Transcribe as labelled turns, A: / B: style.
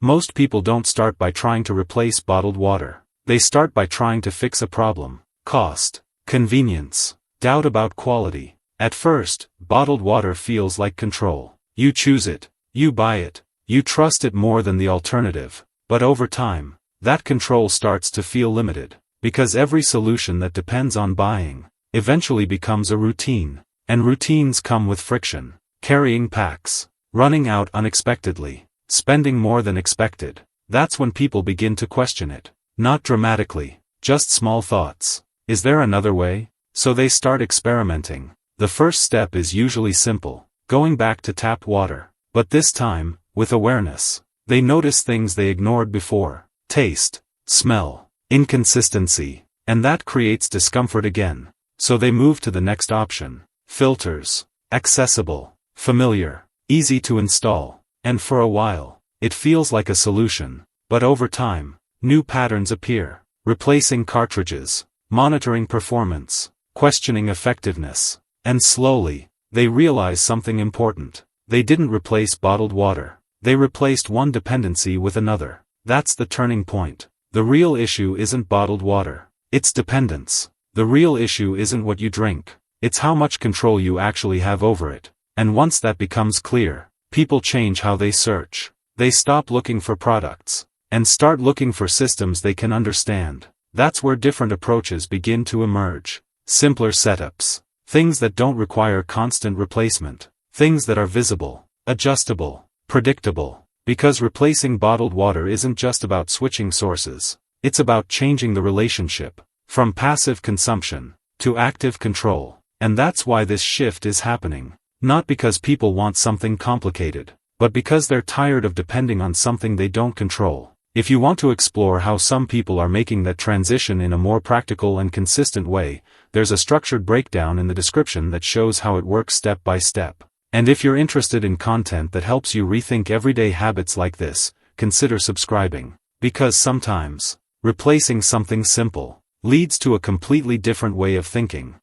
A: Most people don't start by trying to replace bottled water. They start by trying to fix a problem. Cost, convenience, doubt about quality. At first, bottled water feels like control. You choose it, you buy it, you trust it more than the alternative. But over time, that control starts to feel limited, because every solution that depends on buying eventually becomes a routine. And routines come with friction. Carrying packs, running out unexpectedly, spending more than expected. That's when people begin to question it. Not dramatically, just small thoughts. Is there another way? So they start experimenting. The first step is usually simple, going back to tap water. But this time, with awareness, they notice things they ignored before. Taste, smell, inconsistency. And that creates discomfort again. So they move to the next option. Filters, accessible, familiar, easy to install. And for a while, it feels like a solution. But over time, new patterns appear, replacing cartridges, monitoring performance, questioning effectiveness. And slowly, they realize something important. They didn't replace bottled water. They replaced one dependency with another. That's the turning point. The real issue isn't bottled water. It's dependence. The real issue isn't what you drink. It's how much control you actually have over it. And once that becomes clear, people change how they search. They stop looking for products, and start looking for systems they can understand. That's where different approaches begin to emerge. Simpler setups. Things that don't require constant replacement. Things that are visible, adjustable, predictable. Because replacing bottled water isn't just about switching sources. It's about changing the relationship, from passive consumption to active control. And that's why this shift is happening. Not because people want something complicated, but because they're tired of depending on something they don't control. If you want to explore how some people are making that transition in a more practical and consistent way, there's a structured breakdown in the description that shows how it works step by step. And if you're interested in content that helps you rethink everyday habits like this, consider subscribing. Because sometimes, replacing something simple leads to a completely different way of thinking.